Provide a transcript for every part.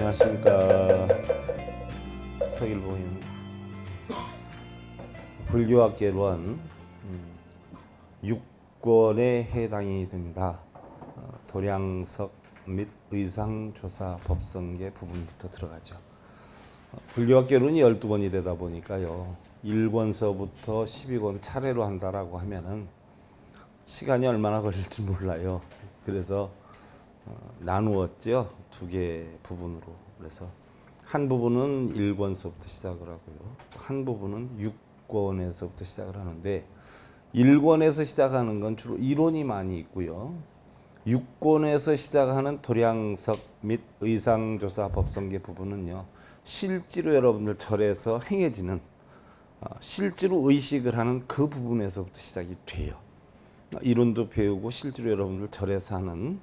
안녕하십니까. 서일봉입니다. 불교학개론 6권에 해당이 됩니다. 도량석 및 의상조사 법성계 부분부터 들어가죠. 불교학개론이 12권이 되다 보니까요. 1권서부터 12권 차례로 한다라고 하면은 시간이 얼마나 걸릴지 몰라요. 그래서 나누었죠. 두 개 부분으로. 그래서 한 부분은 1권서부터 시작을 하고요. 한 부분은 6권에서부터 시작을 하는데 1권에서 시작하는 건 주로 이론이 많이 있고요. 6권에서 시작하는 도량석 및 의상조사 법성계 부분은요. 실제로 여러분들 절에서 행해지는 실제로 의식을 하는 그 부분에서부터 시작이 돼요. 이론도 배우고 실제로 여러분들 절에서 하는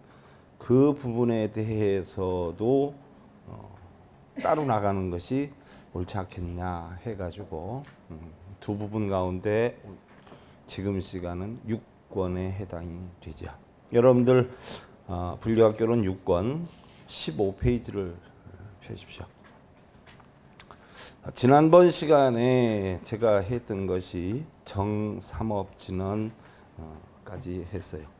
그 부분에 대해서도 따로 나가는 것이 옳지 않겠냐 해가지고 두 부분 가운데 지금 시간은 6권에 해당이 되죠. 여러분들 불교학개론 6권 15페이지를 펴십시오. 지난번 시간에 제가 했던 것이 정삼업진언까지 했어요.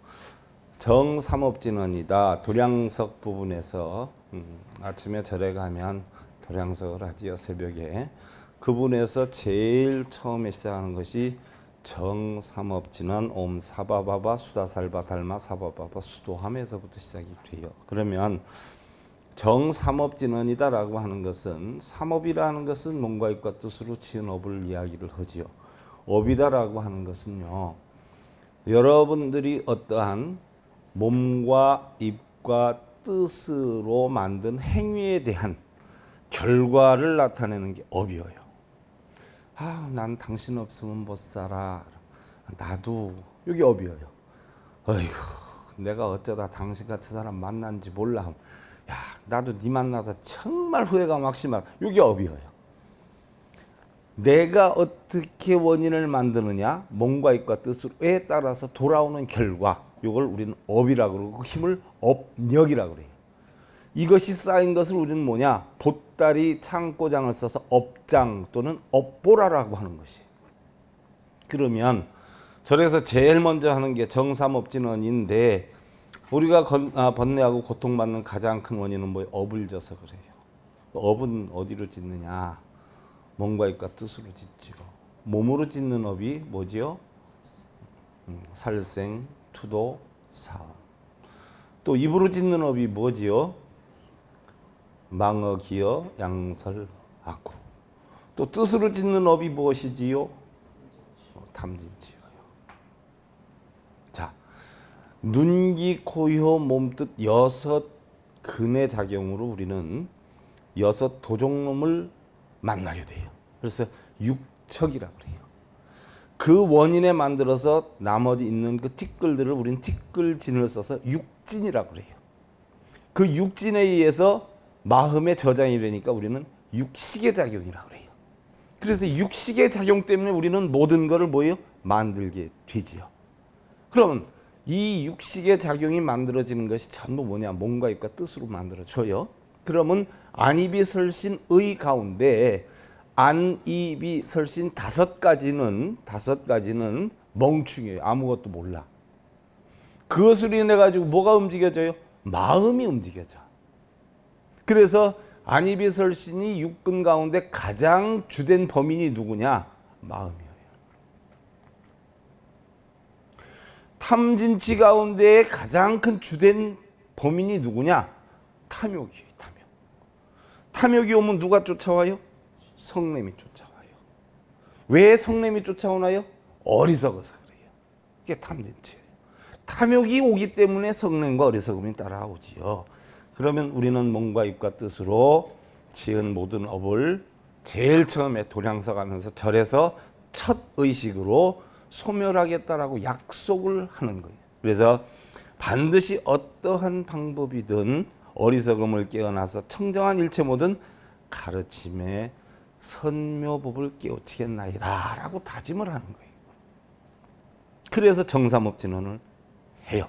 정삼업진언이다. 도량석 부분에서 아침에 절에 가면 도량석을 하지요. 새벽에. 그분에서 제일 처음에 시작하는 것이 정삼업진언 옴 사바바바 수다살바 달마 사바바바 수도함에서부터 시작이 돼요. 그러면 정삼업진언이다라고 하는 것은 삼업이라는 것은 몸과 입과 뜻으로 지은 업을 이야기를 하지요. 업이다라고 하는 것은요. 여러분들이 어떠한 몸과 입과 뜻으로 만든 행위에 대한 결과를 나타내는 게 업이에요. 난 당신 없으면 못 살아. 나도 이게 업이에요. 어이구, 내가 어쩌다 당신 같은 사람 만난지 몰라. 야, 나도 네 만나서 정말 후회가 막심하다. 이게 업이에요. 내가 어떻게 원인을 만드느냐, 몸과 입과 뜻으로에 따라서 돌아오는 결과, 이걸 우리는 업이라고 그러고 그 힘을 업력이라고 그래요. 이것이 쌓인 것을 우리는 뭐냐, 보따리 창고장을 써서 업장 또는 업보라라고 하는 것이에요. 그러면 절에서 제일 먼저 하는 게 정삼업진언인데 우리가 번뇌하고 고통받는 가장 큰 원인은 뭐예요? 업을 져서 그래요. 업은 어디로 짓느냐? 몸과 입과 뜻으로 짓죠. 몸으로 짓는 업이 뭐지요? 살생, 투도, 사음. 또 입으로 짓는 업이 뭐지요? 망어, 기어, 양설, 악구. 또 뜻으로 짓는 업이 무엇이지요? 탐진치요. 자, 눈기, 코, 혀, 몸뜻 6 근의 작용으로 우리는 6 도종놈을 만나게 돼요. 그래서 육척이라고 그래요. 그 원인에 만들어서 나머지 있는 그 티끌들을 우리는 티끌진을 써서 육진이라고 그래요. 그 육진에 의해서 마음의 저장이 되니까 우리는 육식의 작용이라고 그래요. 그래서 육식의 작용 때문에 우리는 모든 것을 뭐예요? 만들게 되지요. 그러면 이 육식의 작용이 만들어지는 것이 전부 뭐냐? 몸과 입과 뜻으로 만들어져요. 그러면 안이비설신의 가운데 안이비설신 5가지는 멍충이에요. 아무것도 몰라. 그것으로 인해 가지고 뭐가 움직여져요? 마음이 움직여져. 그래서 안이비설신이 6근 가운데 가장 주된 범인이 누구냐? 마음이에요. 탐진치 가운데 가장 큰 주된 범인이 누구냐? 탐욕이에요. 탐욕이 오면 누가 쫓아와요? 성냄이 쫓아와요. 왜 성냄이 쫓아오나요? 어리석어서 그래요. 이게 탐진치예요. 탐욕이 오기 때문에 성냄과 어리석음이 따라오지요. 그러면 우리는 몸과 입과 뜻으로 지은 모든 업을 제일 처음에 도량석 하면서 절에서 첫 의식으로 소멸하겠다라고 약속을 하는 거예요. 그래서 반드시 어떠한 방법이든 어리석음을 깨어나서 청정한 일체 모든 가르침의 선묘법을 깨우치겠나이다 라고 다짐을 하는 거예요. 그래서 정삼업진언을 해요.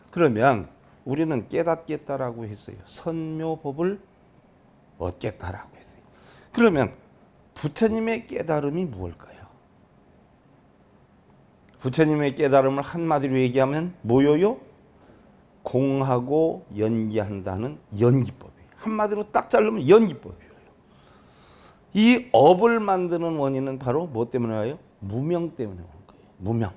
그러면 우리는 깨닫겠다라고 했어요. 선묘법을 얻겠다라고 했어요. 그러면 부처님의 깨달음이 무엇일까요? 부처님의 깨달음을 한마디로 얘기하면 뭐요요? 공하고 연기한다는 연기법이에요. 한마디로 딱 자르면 연기법이에요. 이 업을 만드는 원인은 바로 뭐 때문에 와요? 무명 때문에 오는 거예요. 무명.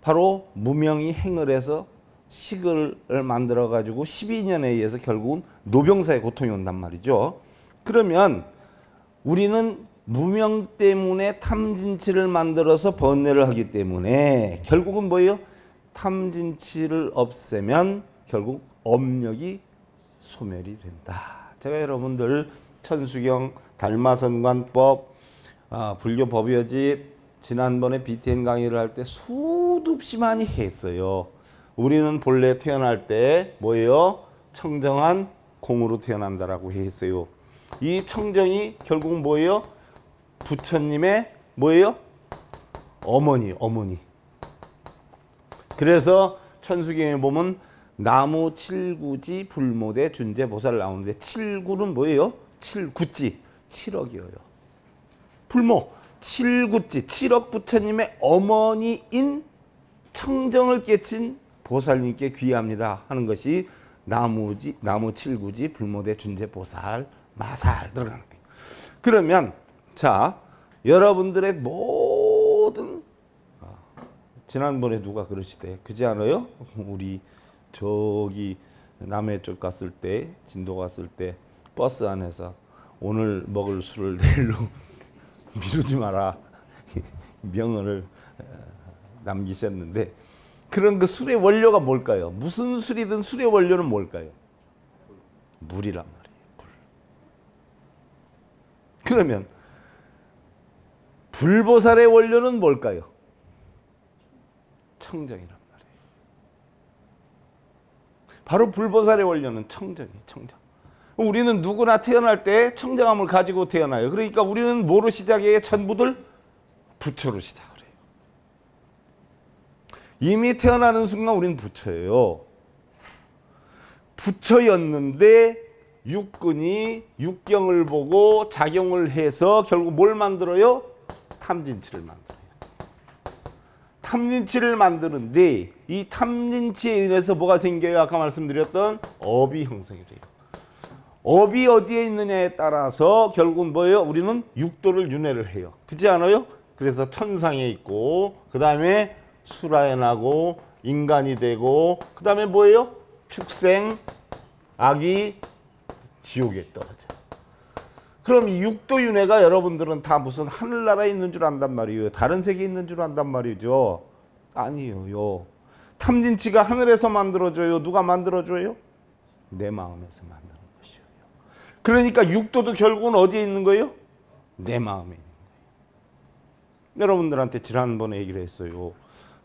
바로 무명이 행을 해서 식을 만들어 가지고 12년에 의해서 결국은 노병사의 고통이 온단 말이죠. 그러면 우리는 무명 때문에 탐진치를 만들어서 번뇌를 하기 때문에 결국은 뭐예요? 탐진치를 없애면 결국 업력이 소멸이 된다. 제가 여러분들 천수경, 달마선관법, 불교 법요집 지난번에 BTN 강의를 할 때 수도 없이 많이 했어요. 우리는 본래 태어날 때 뭐예요? 청정한 공으로 태어난다라고 했어요. 이 청정이 결국 뭐예요? 부처님의 뭐예요? 어머니. 그래서 천수경에 보면 나무 칠구지 불모대 준재보살 나오는데 칠구는 뭐예요? 칠구지 7억이에요. 불모 7구지 7억 부처님의 어머니인 청정을 깨친 보살님께 귀합니다 하는 것이 나무 칠구지 불모대 준재보살 마살 들어가는 거예요. 그러면 자 여러분들의 모든 지난번에 누가 그러시대 그지 않아요? 우리 저기 남해 쪽 갔을 때 진도 갔을 때 버스 안에서 오늘 먹을 술을 내일로 미루지 마라 명언을 남기셨는데 그런 그 술의 원료가 뭘까요? 무슨 술이든 술의 원료는 뭘까요? 물이란 말이에요. 물. 그러면 불보살의 원료는 뭘까요? 청정이란 말이에요. 바로 불보살의 원료는 청정이에요. 청정. 우리는 누구나 태어날 때 청정함을 가지고 태어나요. 그러니까 우리는 뭐로 시작해요? 전부들 부처로 시작을 해요. 이미 태어나는 순간 우리는 부처예요. 부처였는데 육근이 육경을 보고 작용을 해서 결국 뭘 만들어요? 탐진치를 만들어요. 탐진치를 만드는데 이 탐진치에 의해서 뭐가 생겨요? 아까 말씀드렸던 업이 형성이 돼요. 업이 어디에 있느냐에 따라서 결국은 뭐예요? 우리는 육도를 윤회를 해요. 그렇지 않아요? 그래서 천상에 있고 그 다음에 수라에 나고 인간이 되고 그 다음에 뭐예요? 축생, 악이 지옥에 떨어져. 그럼 이 육도 윤회가 여러분들은 다 무슨 하늘나라에 있는 줄 안단 말이에요. 다른 세계에 있는 줄 안단 말이죠. 아니에요. 탐진치가 하늘에서 만들어져요. 누가 만들어줘요? 내 마음에서 만들어요. 그러니까 육도도 결국은 어디에 있는 거예요? 내 마음에 있는 거예요. 여러분들한테 지난번에 얘기를 했어요.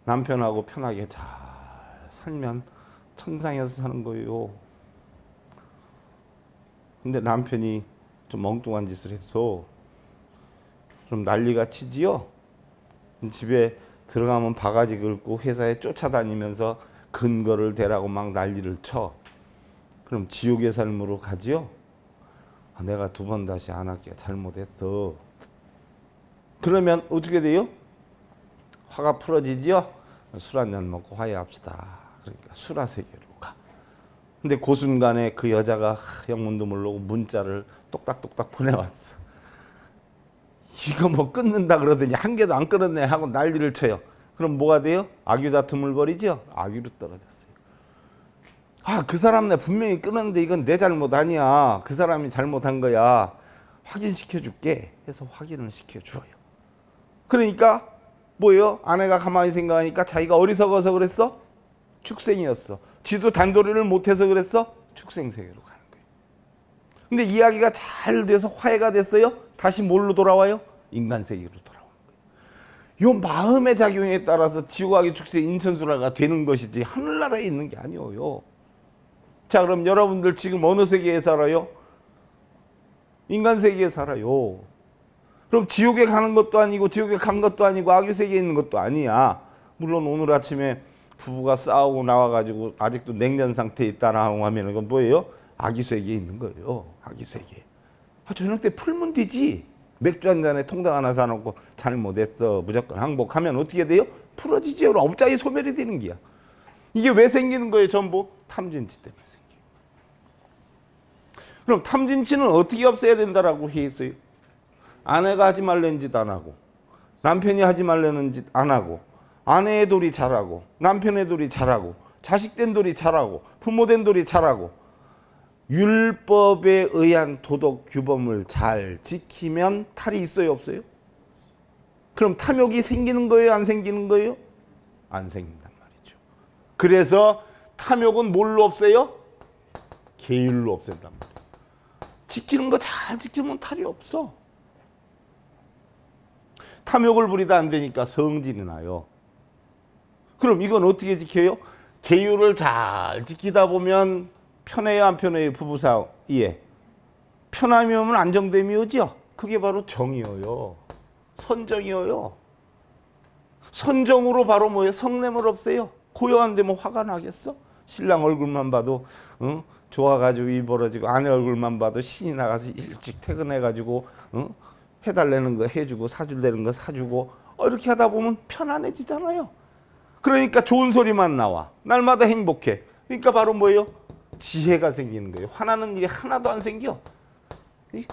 남편하고 편하게 잘 살면 천상에서 사는 거예요. 근데 남편이 좀 엉뚱한 짓을 해서 좀 난리가 치지요. 집에 들어가면 바가지 긁고 회사에 쫓아다니면서 근거를 대라고 막 난리를 쳐. 그럼 지옥의 삶으로 가지요. 내가 두 번 다시 안 할게. 잘못했어. 그러면 어떻게 돼요? 화가 풀어지죠? 술 한잔 먹고 화해합시다. 그러니까 수라 세계로 가. 근데 그 순간에 그 여자가 영문도 모르고 문자를 똑딱똑딱 보내왔어. 이거 뭐 끊는다 그러더니 한 개도 안 끊었네 하고 난리를 쳐요. 그럼 뭐가 돼요? 악유 다툼을 벌이죠? 악유로 떨어졌어요. 그 사람 내 분명히 끊었는데 이건 내 잘못 아니야. 그 사람이 잘못한 거야. 확인시켜줄게 해서 확인을 시켜줘요. 그러니까 뭐예요? 아내가 가만히 생각하니까 자기가 어리석어서 그랬어? 축생이었어. 지도 단도리를 못해서 그랬어? 축생세계로 가는 거예요. 근데 이야기가 잘 돼서 화해가 됐어요? 다시 뭘로 돌아와요? 인간세계로 돌아오는 거예요. 요 마음의 작용에 따라서 지옥하기 축생 인천수라가 되는 것이지 하늘나라에 있는 게 아니에요. 자, 그럼 여러분들 지금 어느 세계에 살아요? 인간 세계에 살아요. 그럼 지옥에 가는 것도 아니고 지옥에 간 것도 아니고 악유 세계에 있는 것도 아니야. 물론 오늘 아침에 부부가 싸우고 나와가지고 아직도 냉전 상태에 있다라고 하면 이건 뭐예요? 악유 세계에 있는 거예요. 악유 세계. 저녁 때 풀면 되지. 맥주 한 잔에 통닭 하나 사놓고 잘못했어 무조건 항복하면 어떻게 돼요? 풀어지지요. 업자의 소멸이 되는 거야. 이게 왜 생기는 거예요? 전부 탐진치 때문에 생겨요. 그럼 탐진치는 어떻게 없애야 된다라고 했어요? 아내가 하지 말라는 짓 안 하고, 남편이 하지 말라는 짓 안 하고, 아내의 도리 잘하고, 남편의 도리 잘하고, 자식된 도리 잘하고, 부모된 도리 잘하고, 율법에 의한 도덕 규범을 잘 지키면 탈이 있어요, 없어요? 그럼 탐욕이 생기는 거예요, 안 생기는 거예요? 안 생긴단 말이죠. 그래서 탐욕은 뭘로 없애요? 계율로 없앤단 말이에요. 지키는 거 잘 지키면 탈이 없어. 탐욕을 부리다 안 되니까 성질이 나요. 그럼 이건 어떻게 지켜요? 계율을 잘 지키다 보면 편해요, 안 편해요? 부부 사이에. 편함이 오면 안정됨이 오죠. 그게 바로 정이어요. 선정이어요. 선정으로 바로 뭐예요? 성냄을 없애요. 고요한데 뭐 화가 나겠어? 신랑 얼굴만 봐도 좋아가지고 이 벌어지고, 아내 얼굴만 봐도 신이 나가서 일찍 퇴근해가지고 해달라는 거 해주고 사줄라는 거 사주고 이렇게 하다 보면 편안해지잖아요. 그러니까 좋은 소리만 나와. 날마다 행복해. 그러니까 바로 뭐예요? 지혜가 생기는 거예요. 화나는 일이 하나도 안 생겨.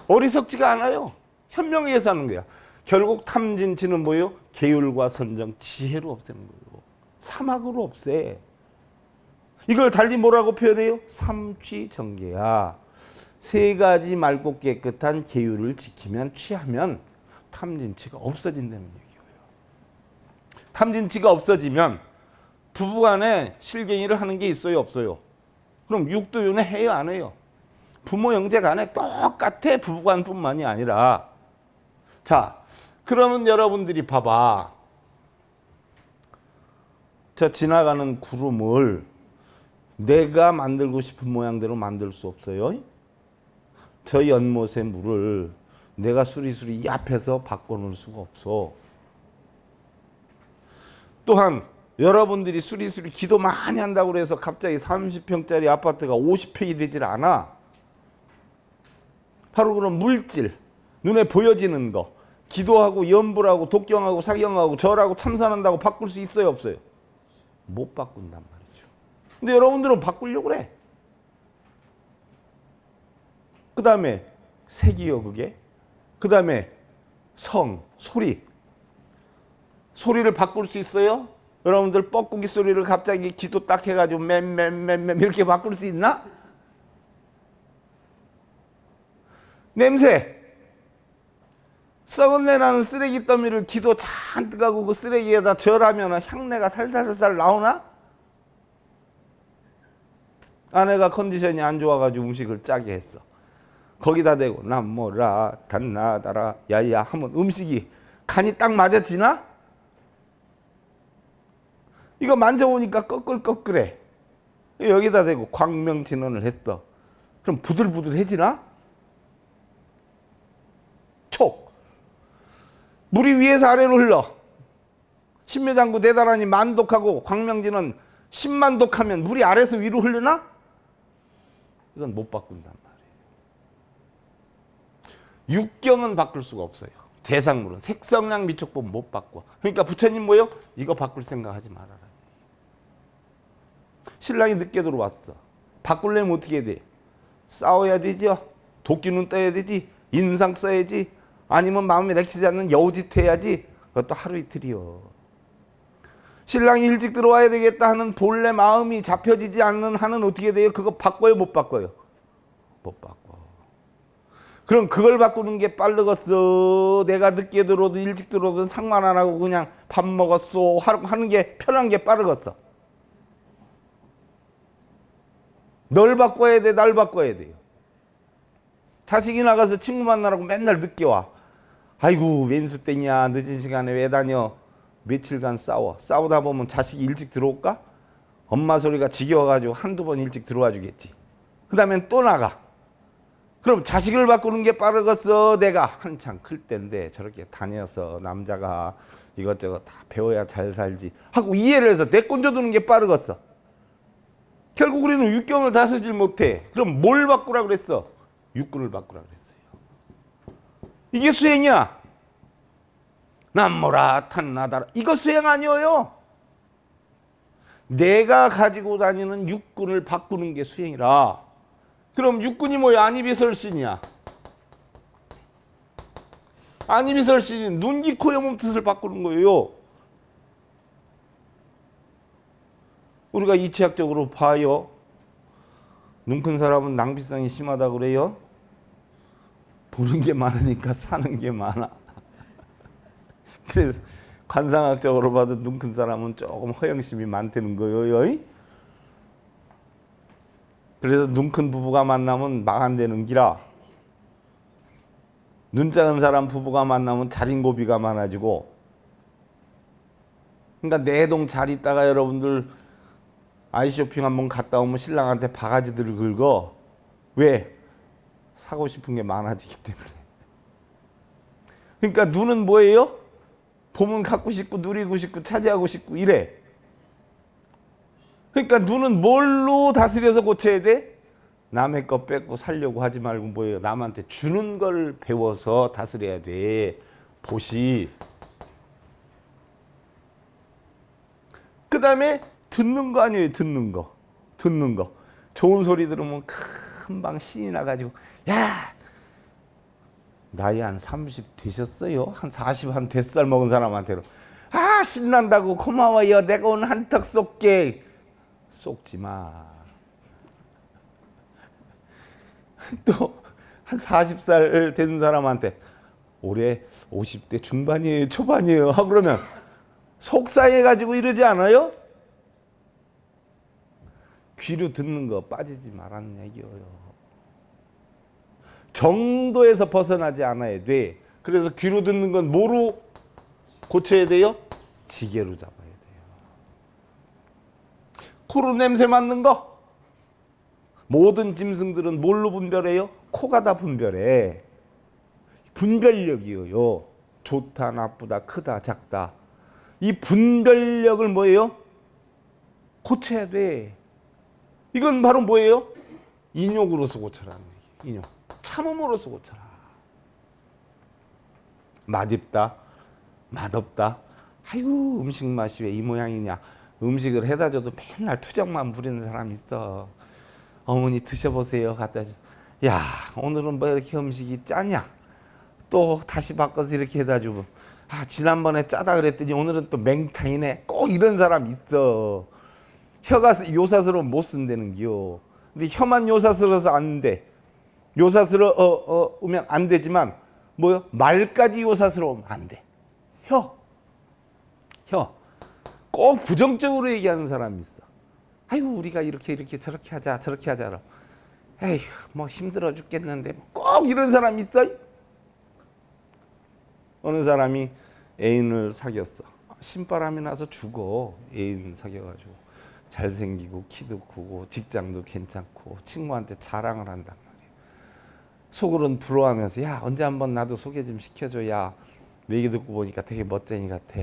어리석지가 않아요. 현명하게 사는 거야. 결국 탐진치는 뭐예요? 계율과 선정, 지혜로 없애는 거예요. 사막으로 없애. 이걸 달리 뭐라고 표현해요? 삼취정계야. 세 가지 맑고 깨끗한 계율을 지키면, 취하면 탐진치가 없어진다는 얘기예요. 탐진치가 없어지면 부부간에 실갱이를 하는 게 있어요, 없어요? 그럼 육두윤회 해요, 안 해요? 부모 형제 간에 똑같아. 부부간뿐만이 아니라. 자, 그러면 여러분들이 봐봐. 저 지나가는 구름을 내가 만들고 싶은 모양대로 만들 수 없어요. 저 연못의 물을 내가 수리수리 이 앞에서 바꿔놓을 수가 없어. 또한 여러분들이 수리수리 기도 많이 한다고 해서 갑자기 30평짜리 아파트가 50평이 되질 않아. 바로 그런 물질, 눈에 보여지는 거, 기도하고 염불하고 독경하고 사경하고 절하고 참선한다고 바꿀 수 있어요, 없어요? 못 바꾼단 말이죠. 근데 여러분들은 바꾸려고 그래. 그 다음에 색이요, 그게. 그 다음에 성, 소리. 소리를 바꿀 수 있어요? 여러분들 뻐꾸기 소리를 갑자기 기도 딱 해가지고 맴 이렇게 바꿀 수 있나? 냄새. 썩은 내 나는 쓰레기 더미를 기도 잔뜩 하고 그 쓰레기에다 절하면 향내가 살살살살 나오나? 아내가 컨디션이 안 좋아가지고 음식을 짜게 했어. 거기다 대고 남모라 단나다라 야야 하면 음식이 간이 딱 맞아지나? 이거 만져보니까 꺼끌꺼끌해. 여기다 대고 광명진언을 했어. 그럼 부들부들해지나? 촉. 물이 위에서 아래로 흘러. 신묘장구 대단하니 만독하고 광명진언 10만독하면 물이 아래에서 위로 흐르나? 이건 못 바꾼단 말이에요. 육경은 바꿀 수가 없어요. 대상물은 색성량 미촉법 못 바꿔. 그러니까 부처님 뭐요? 이거 바꿀 생각하지 말아라. 신랑이 늦게 들어왔어. 바꾸려면 어떻게 돼? 싸워야 되죠. 도끼는 떠야 되지. 인상 써야지. 아니면 마음에 내키지 않는 여우짓 해야지. 그것도 하루 이틀이요. 신랑이 일찍 들어와야 되겠다 하는 본래 마음이 잡혀지지 않는 한은 어떻게 돼요? 그거 바꿔요, 못 바꿔요? 못 바꿔. 그럼 그걸 바꾸는 게 빠르겠어. 내가 늦게 들어오든 일찍 들어오든 상관 안 하고 그냥 밥 먹었어 하는 게 편한 게 빠르겠어. 널 바꿔야 돼, 날 바꿔야 돼요. 자식이 나가서 친구 만나라고 맨날 늦게 와. 아이고 웬수 땡이야, 늦은 시간에 왜 다녀. 며칠간 싸워. 싸우다 보면 자식이 일찍 들어올까? 엄마 소리가 지겨워가지고 한두 번 일찍 들어와 주겠지. 그 다음엔 또 나가. 그럼 자식을 바꾸는 게 빠르겠어. 내가 한창 클 때인데 저렇게 다녀서 남자가 이것저것 다 배워야 잘 살지 하고 이해를 해서 내건져두는 게 빠르겠어. 결국 우리는 육경을 다스리질 못해. 그럼 뭘 바꾸라 그랬어? 육군을 바꾸라 그랬어요. 이게 수행이야. 남모라 탄나다라. 이거 수행 아니에요. 내가 가지고 다니는 육군을 바꾸는 게 수행이라. 그럼 육군이 뭐야? 안이비설신이야. 안이비설신이 눈, 귀, 코, 의 몸뜻을 바꾸는 거예요. 우리가 이치학적으로 봐요. 눈 큰 사람은 낭비성이 심하다 그래요. 보는 게 많으니까 사는 게 많아. 그래서 관상학적으로 봐도 눈 큰 사람은 조금 허영심이 많다는 거예요. 그래서 눈 큰 부부가 만나면 막 안 되는 기라. 눈 작은 사람 부부가 만나면 자린고비가 많아지고. 그러니까 내동 잘 있다가 여러분들 아이쇼핑 한번 갔다 오면 신랑한테 바가지들을 긁어. 왜? 사고 싶은 게 많아지기 때문에. 그러니까 눈은 뭐예요? 보면 갖고 싶고 누리고 싶고 차지하고 싶고 이래. 그러니까 눈은 뭘로 다스려서 고쳐야 돼? 남의 거 뺏고 살려고 하지 말고 뭐예요? 남한테 주는 걸 배워서 다스려야 돼. 보시. 그 다음에 듣는 거 아니에요. 듣는 거. 듣는 거. 좋은 소리 들으면 금방 신이 나가지고 야, 나이 한 30 되셨어요? 한 40, 한 100살 먹은 사람한테는 아, 신난다고 고마워요. 내가 오늘 한턱 쏠게. 쏘지 마. 또 한 40살 된 사람한테 올해 50대 중반이에요? 초반이에요? 하고 그러면 속상해가지고 이러지 않아요? 귀로 듣는 거 빠지지 말라는 얘기예요. 정도에서 벗어나지 않아야 돼. 그래서 귀로 듣는 건 뭐로 고쳐야 돼요? 지게로 잡아야 돼요. 코로 냄새 맡는 거. 모든 짐승들은 뭘로 분별해요? 코가 다 분별해. 분별력이에요. 좋다, 나쁘다, 크다, 작다. 이 분별력을 뭐예요? 고쳐야 돼. 이건 바로 뭐예요? 인욕으로서 고쳐라는 얘기. 인욕. 참음으로써 고쳐라. 맛있다, 맛없다. 아이고 음식 맛이 왜 이 모양이냐. 음식을 해다 줘도 맨날 투정만 부리는 사람이 있어. 어머니 드셔보세요. 갖다 줘. 야, 오늘은 뭐 이렇게 음식이 짜냐. 또 다시 바꿔서 이렇게 해다 주고. 아, 지난번에 짜다 그랬더니 오늘은 또 맹탕이네. 꼭 이런 사람 있어. 혀가 요사스러우면 못 쓴다는 기요. 근데 혀만 요사스러워서 안 돼. 요사스러우면 안 되지만 뭐요? 말까지 요사스러우면 안 돼. 혀. 꼭 부정적으로 얘기하는 사람이 있어. 아이고 우리가 이렇게 저렇게 하자 저렇게 하자. 에휴 뭐 힘들어 죽겠는데 꼭 이런 사람이 있어. 어느 사람이 애인을 사귀었어. 신바람이 나서 죽어. 애인 사귀어가지고 잘생기고 키도 크고 직장도 괜찮고 친구한테 자랑을 한단 말이야. 속으로는 부러워하면서 야 언제 한번 나도 소개 좀 시켜줘. 야 내 얘기 듣고 보니까 되게 멋쟁이 같아.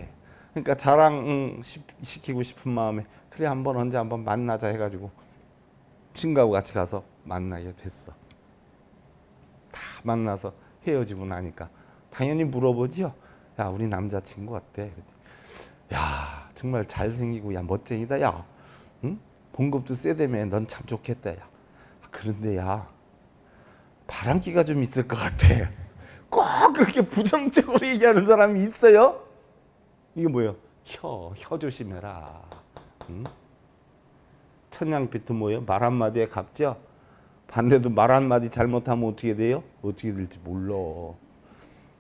그러니까 자랑 시키고 싶은 마음에 그래 한번 언제 한번 만나자 해가지고 친구하고 같이 가서 만나게 됐어. 다 만나서 헤어지고 나니까 당연히 물어보지요. 야 우리 남자친구 어때? 야 정말 잘생기고 야 멋쟁이다. 야 응? 봉급도 세다며 넌 참 좋겠다. 야 그런데 야 바람기가 좀 있을 것 같아. 꼭 그렇게 부정적으로 얘기하는 사람이 있어요. 이게 뭐예요? 혀 조심해라. 응? 천냥빚도 뭐예요? 말 한마디에 갚죠. 반대도 말 한마디 잘못하면 어떻게 돼요? 어떻게 될지 몰라.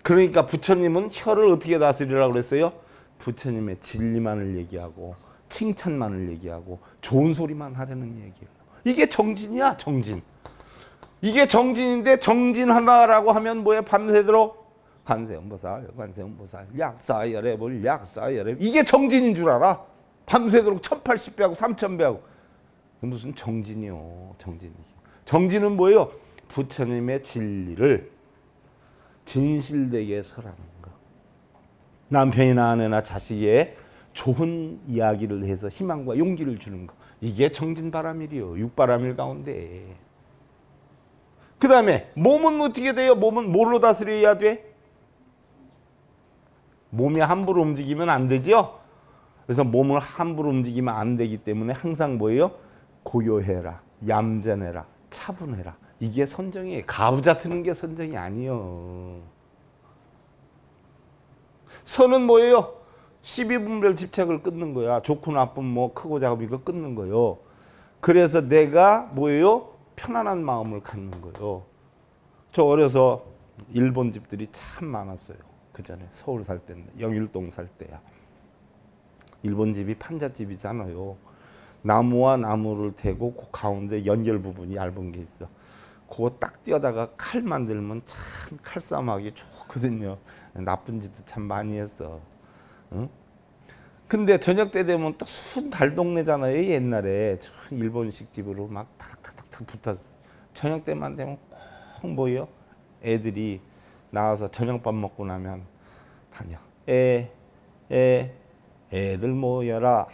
그러니까 부처님은 혀를 어떻게 다스리라고 그랬어요? 부처님의 진리만을 얘기하고 칭찬만을 얘기하고 좋은 소리만 하라는 얘기예요. 이게 정진이야. 정진. 이게 정진인데 정진하라고 하면 뭐야? 밤새도록 관세음보살 관세음보살 약사열애볼 약사열애. 이게 정진인 줄 알아. 밤새도록 1080배하고 3000배하고. 무슨 정진이요. 정진은 뭐예요? 부처님의 진리를 진실되게 설하는 거. 남편이나 아내나 자식에 좋은 이야기를 해서 희망과 용기를 주는 거. 이게 정진바람일이요. 육바람일 가운데. 그 다음에 몸은 어떻게 돼요? 몸은 뭘로 다스려야 돼? 몸이 함부로 움직이면 안 되죠. 그래서 몸을 함부로 움직이면 안 되기 때문에 항상 뭐예요? 고요해라, 얌전해라, 차분해라. 이게 선정이에요. 가부좌 트는 게 선정이 아니요. 선은 뭐예요? 12분별 집착을 끊는 거야. 좋고 나쁜 뭐 크고 작은 이거 끊는 거요. 그래서 내가 뭐예요? 편안한 마음을 갖는 거요. 저 어려서 일본 집들이 참 많았어요. 그 전에 서울 살 때인데, 영일동 살 때야. 일본 집이 판잣집이잖아요. 나무와 나무를 대고 그 가운데 연결 부분이 얇은 게 있어. 그거 딱 띄어다가 칼 만들면 참 칼싸움하기 좋거든요. 나쁜 짓도 참 많이 했어. 응? 근데 저녁 때 되면 또 순 달동네잖아요. 옛날에 일본식 집으로 막 탁탁탁탁 붙었어. 저녁 때만 되면 꼭 뭐요? 애들이 나와서 저녁밥 먹고 나면 다녀. 애들 모여라.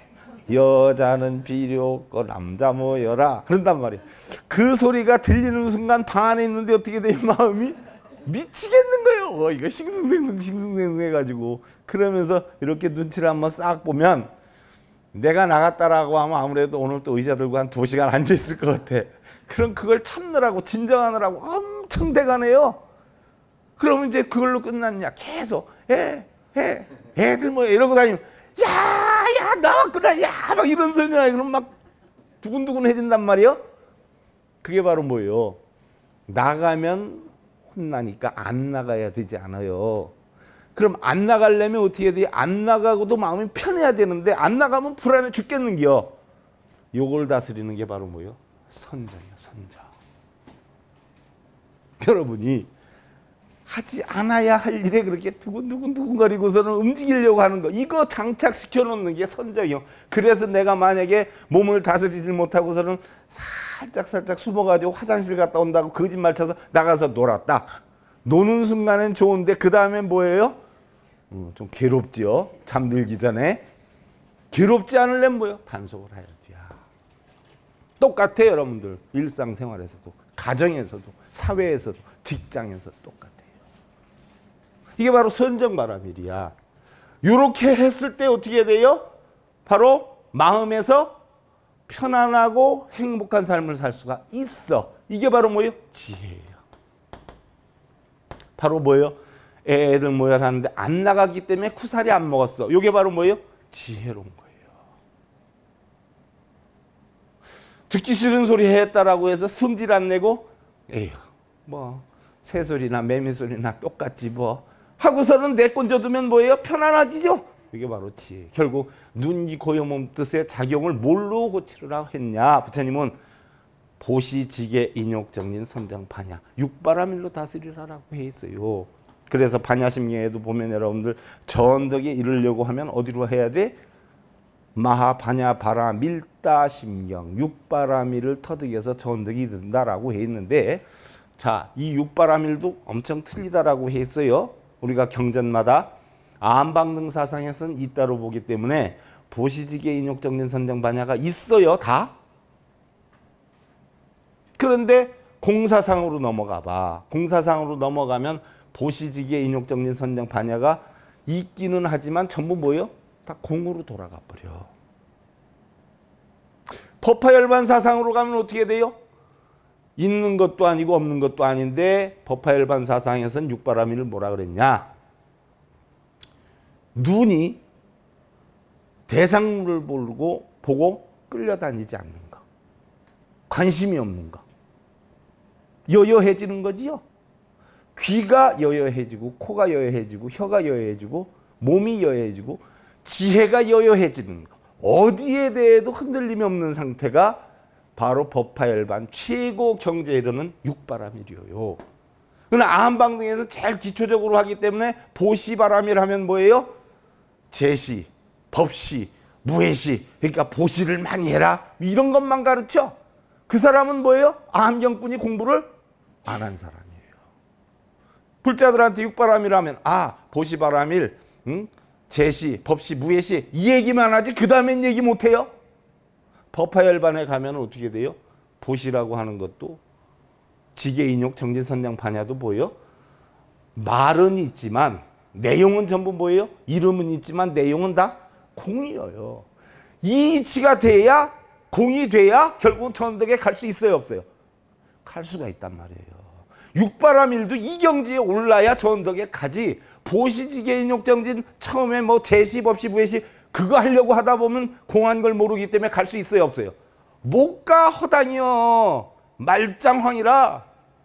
여자는 필요 없고 남자 모여라. 그런단 말이야. 그 소리가 들리는 순간 방 안에 있는데 어떻게 돼? 마음이 미치겠는 거예요. 이거 싱숭생숭 해가지고. 그러면서 이렇게 눈치를 한번 싹 보면 내가 나갔다라고 하면 아무래도 오늘 또 의자 들고 한 2시간 앉아있을 것 같아. 그럼 그걸 참느라고 진정하느라고 엄청 대가네요. 그러면 이제 그걸로 끝났냐. 계속 애들 뭐 이러고 다니면 야 나왔구나 야 막 이런 소리 나요. 그럼 막 두근두근해진단 말이에요. 그게 바로 뭐예요? 나가면 혼나니까 안 나가야 되지 않아요. 그럼 안 나가려면 어떻게 해야 돼? 안 나가고도 마음이 편해야 되는데 안 나가면 불안해 죽겠는겨. 요걸 다스리는 게 바로 뭐예요? 선정이야, 선정. 여러분이 하지 않아야 할 일에 그렇게 두근두근거리고서는 움직이려고 하는 거, 이거 장착시켜 놓는 게 선정이요. 그래서 내가 만약에 몸을 다스리지 못하고서는 살짝 숨어가지고 화장실 갔다 온다고 거짓말 쳐서 나가서 놀았다. 노는 순간엔 좋은데 그 다음엔 뭐예요? 좀 괴롭지요. 잠들기 전에. 괴롭지 않으려면 뭐예요? 단속을 해야 돼요. 똑같아요, 여러분들. 일상생활에서도, 가정에서도, 사회에서도, 직장에서 똑같아요. 이게 바로 선정바라밀이야. 이렇게 했을 때 어떻게 돼요? 바로 마음에서 편안하고 행복한 삶을 살 수가 있어. 이게 바로 뭐예요? 지혜예요. 바로 뭐예요? 애들 모여라 하는데 안 나가기 때문에 쿠사리 안 먹었어. 이게 바로 뭐예요? 지혜로운 거예요. 듣기 싫은 소리 했다라고 해서 성질 안 내고 에휴 뭐 새소리나 매미소리나 똑같지 뭐 하고서는 내건져두면 뭐예요? 편안하지죠? 이게 바로 지혜. 결국 눈이 고요 몸 뜻의 작용을 뭘로 고치르라 했냐? 부처님은 보시지게 인욕정진 선정 반야 육바라밀로 다스리라라고 해 있어요. 그래서 반야심경에도 보면 여러분들 전덕에 이르려고 하면 어디로 해야 돼? 마하반야 바라 밀다심경 육바라밀을 터득해서 전덕이 이른다라고 해 있는데, 자, 이 육바라밀도 엄청 틀리다라고 해 있어요. 우리가 경전마다 암방등 사상에서는 있다로 보기 때문에 보시지게 인욕정진 선정 반야가 있어요, 다. 그런데 공사상으로 넘어가 봐. 공사상으로 넘어가면 보시지게 인욕정진 선정 반야가 있기는 하지만 전부 뭐예요? 다 공으로 돌아가 버려. 법화열반 사상으로 가면 어떻게 돼요? 있는 것도 아니고 없는 것도 아닌데 법화열반 사상에서는 육바라밀을 뭐라 그랬냐? 눈이 대상물을 보고 끌려다니지 않는 거, 관심이 없는 거, 여여해지는 거지요. 귀가 여여해지고 코가 여여해지고 혀가 여여해지고 몸이 여여해지고 지혜가 여여해지는 거, 어디에 대해도 흔들림이 없는 상태가 바로 법화열반 최고 경지에 이르는 육바라밀이에요. 그러나 아한방등에서 제일 기초적으로 하기 때문에 보시바라밀 하면 뭐예요? 제시, 법시, 무해시, 그러니까 보시를 많이 해라 이런 것만 가르쳐. 그 사람은 뭐예요? 아함경뿐이 공부를 안 한 사람이에요. 불자들한테 육바라밀 하면 보시바라밀, 제시, 법시, 무해시 이 얘기만 하지 그 다음엔 얘기 못해요. 법화열반에 가면 어떻게 돼요? 보시라고 하는 것도 지계인욕 정진선장 반야도 뭐예요? 말은 있지만 내용은 전부 뭐예요? 이름은 있지만 내용은 다 공이에요. 이 이치가 돼야, 공이 돼야 결국 천덕에 갈 수 있어요, 없어요? 갈 수가 있단 말이에요. 육바라밀도 이 경지에 올라야 천덕에 가지. 보시지계 인욕정진 처음에 뭐 제시, 법시, 부회시 그거 하려고 하다 보면 공한 걸 모르기 때문에 갈 수 있어요, 없어요? 못 가, 허당이요. 말짱황이라.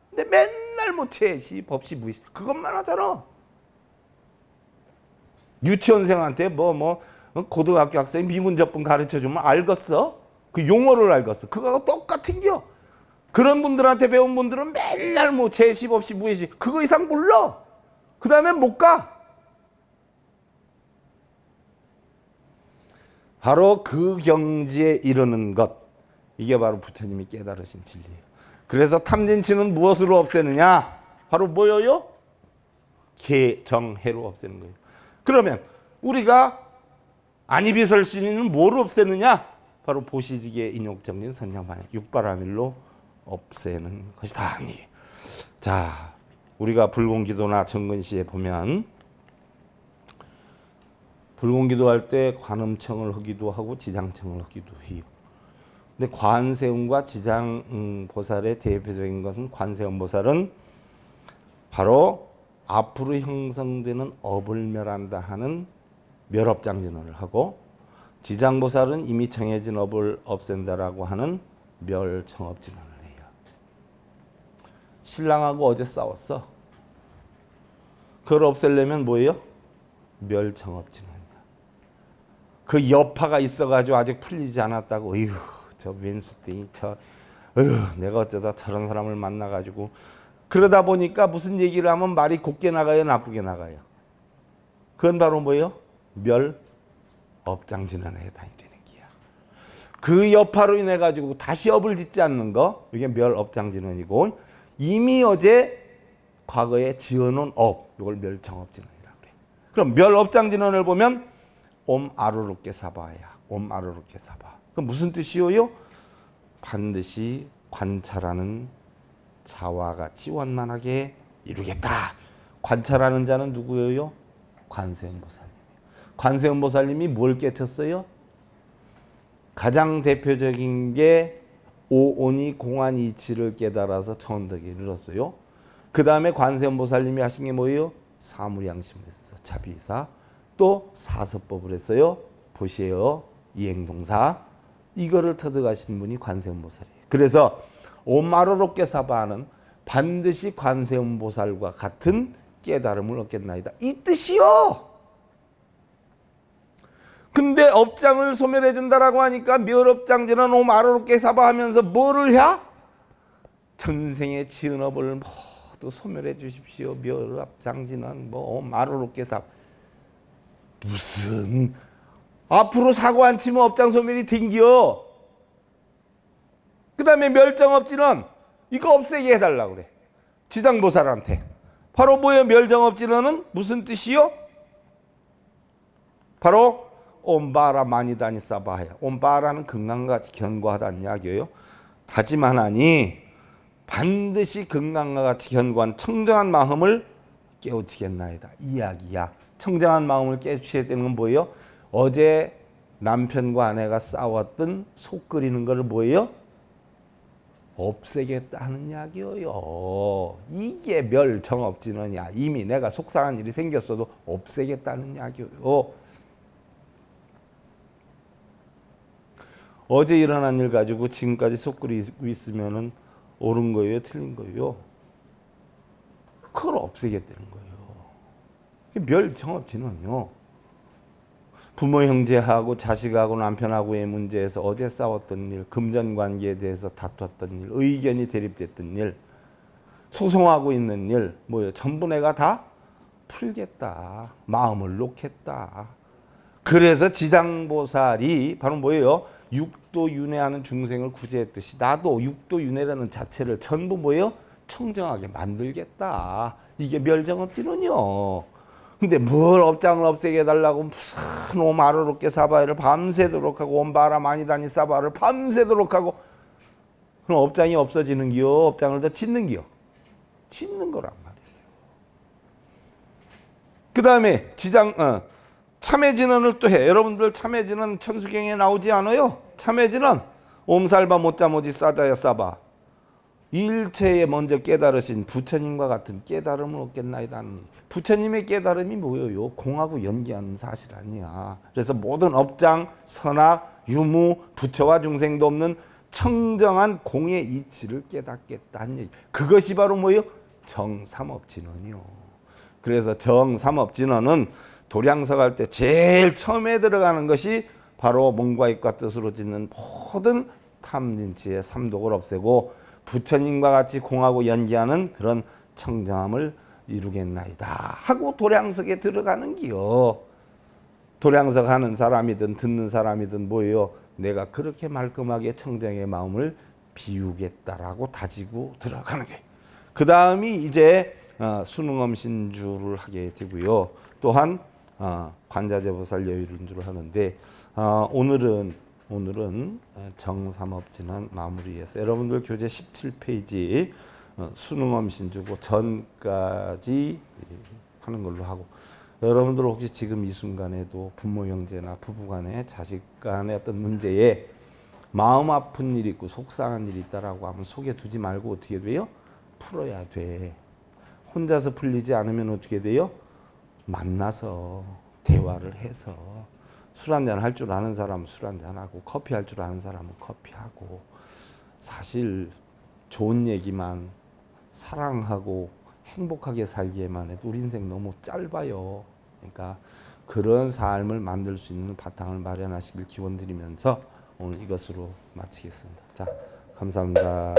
근데 맨날 뭐 제시, 법시, 부회시 그것만 하잖아. 유치원생한테 고등학교 학생 미문접분 가르쳐주면 알겠어? 그 용어를 알겠어. 그거하고 똑같은겨. 그런 분들한테 배운 분들은 맨날 뭐 제시, 법시, 부회시 그거 이상 몰라. 그 다음에 못 가. 바로 그 경지에 이르는 것, 이게 바로 부처님이 깨달으신 진리예요. 그래서 탐진치는 무엇으로 없애느냐? 바로 뭐예요? 개정해로 없애는 거예요. 그러면 우리가 안이비설신이는 뭐로 없애느냐? 바로 보시지계 인욕정진 선장반야 육바라밀로 없애는 것이다. 자, 우리가 불공기도나 정근시에 보면 불공기도 할 때 관음청을 하기도 하고 지장청을 하기도 해요. 근데 관세음과 지장보살의 대표적인 것은, 관세음보살은 바로 앞으로 형성되는 업을 멸한다 하는 멸업장진언을 하고, 지장보살은 이미 정해진 업을 없앤다라고 하는 멸정업진언을 해요. 신랑하고 어제 싸웠어. 그걸 없애려면 뭐예요? 멸정업진언이야. 그 여파가 있어가지고 아직 풀리지 않았다고. 어휴, 저 왼수땡이, 내가 어쩌다 저런 사람을 만나가지고. 그러다 보니까 무슨 얘기를 하면 말이 곱게 나가요, 나쁘게 나가요? 그건 바로 뭐예요? 멸업장진언에 해당이 되는 거야. 그 여파로 인해 가지고 다시 업을 짓지 않는 거, 이게 멸업장진언이고, 이미 어제 과거에 지어놓은 업, 이걸 멸정업진언이라고 그래. 그럼 멸업장진언을 보면 옴 아로롭게 사바야, 옴 아로롭게 사바. 그럼 무슨 뜻이요? 반드시 관찰하는 자와 같이 원만하게 이루겠다. 관찰하는 자는 누구예요? 관세음보살님. 관세음보살님이 뭘 깨쳤어요? 가장 대표적인 게 오온이 공한 이치를 깨달아서 천덕에 이르렀어요. 그 다음에 관세음보살님이 하신 게 뭐예요? 사무량심을 했어. 자비사. 또 사서법을 했어요. 보시에요. 이행동사. 이거를 터득하신 분이 관세음보살이에요. 그래서 옴아로롭게 사바는 반드시 관세음보살과 같은 깨달음을 얻겠나이다, 이 뜻이요. 근데 업장을 소멸해 준다라고 하니까 멸업장진은 옴아로롭게 사바하면서 뭐를 해? 전생의 지은 업을 모두 소멸해 주십시오. 멸업장진은 옴아로롭게 사바. 무슨 앞으로 사고 안 치면 업장 소멸이 댕겨. 그 다음에 멸정업진은 이거 없애게 해달라고 그래. 지장보살한테. 바로 뭐예요? 멸정업진은 무슨 뜻이요? 바로 옴바라 마니다니 사바야. 옴바라는 금강같이 견고하다는 이야기예요. 다짐하나니 반드시 금강과 같이 견고한 청정한 마음을 깨우치겠나이다, 이 이야기야. 청정한 마음을 깨우쳐야 되는 건 뭐예요? 어제 남편과 아내가 싸웠던 속 끓이는 거를 뭐예요? 없애겠다는 이야기예요. 이게 멸정업진언이야. 이미 내가 속상한 일이 생겼어도 없애겠다는 이야기예요. 어제 일어난 일 가지고 지금까지 속 끓이고 있으면은 옳은 거예요, 틀린 거예요? 그걸 없애겠다는 거예요. 멸정업진언이요. 부모 형제하고 자식하고 남편하고의 문제에서 어제 싸웠던 일, 금전관계에 대해서 다퉜던 일, 의견이 대립됐던 일, 소송하고 있는 일, 뭐예요? 전부 내가 다 풀겠다. 마음을 놓겠다. 그래서 지장보살이 바로 뭐예요? 육도윤회하는 중생을 구제했듯이 나도 육도윤회라는 자체를 전부 뭐예요? 청정하게 만들겠다. 이게 멸정업진언이요. 근데 뭘 업장을 없애게 해달라고 무슨 옴아로롭게 사바를 밤새도록 하고 옴바라 마니다니 사바를 밤새도록 하고, 그럼 업장이 없어지는 기요? 업장을 더 짓는 기요? 짓는 거란 말이에요. 그 다음에 참회진언을 또 해. 여러분들 참회진언 천수경에 나오지 않아요? 참회진언 옴살바 못자모지 싸다야 싸바. 일체에 먼저 깨달으신 부처님과 같은 깨달음을 얻겠나이다. 부처님의 깨달음이 뭐예요? 공하고 연계하는 사실 아니야. 그래서 모든 업장, 선악, 유무, 부처와 중생도 없는 청정한 공의 이치를 깨닫겠다는 얘기. 그것이 바로 뭐예요? 정삼업진언이요. 그래서 정삼업진언은 도량서 갈 때 제일 처음에 들어가는 것이 바로 몸과 입과 뜻으로 짓는 모든 탐진치의 삼독을 없애고 부처님과 같이 공하고 연기하는 그런 청정함을 이루겠나이다 하고 도량석에 들어가는 기요. 도량석 하는 사람이든 듣는 사람이든 뭐예요? 내가 그렇게 말끔하게 청정의 마음을 비우겠다라고 다지고 들어가는 거예요. 그 다음이 이제 수능엄신주를 하게 되고요. 또한 관자재보살 여의륜주를 하는데 오늘은 정삼업진언 마무리해서 여러분들 교재 17페이지 수능엄신주고 전까지 하는 걸로 하고, 여러분들 혹시 지금 이 순간에도 부모 형제나 부부 간에 자식 간의 어떤 문제에 마음 아픈 일이 있고 속상한 일이 있다라고 하면 속에 두지 말고 어떻게 돼요? 풀어야 돼. 혼자서 풀리지 않으면 어떻게 돼요? 만나서 대화를 해서, 술 한잔 할 줄 아는 사람은 술 한잔하고 커피 할 줄 아는 사람은 커피하고, 사실 좋은 얘기만 사랑하고 행복하게 살기에만 해도 우리 인생 너무 짧아요. 그러니까 그런 삶을 만들 수 있는 바탕을 마련하시길 기원드리면서 오늘 이것으로 마치겠습니다. 자, 감사합니다.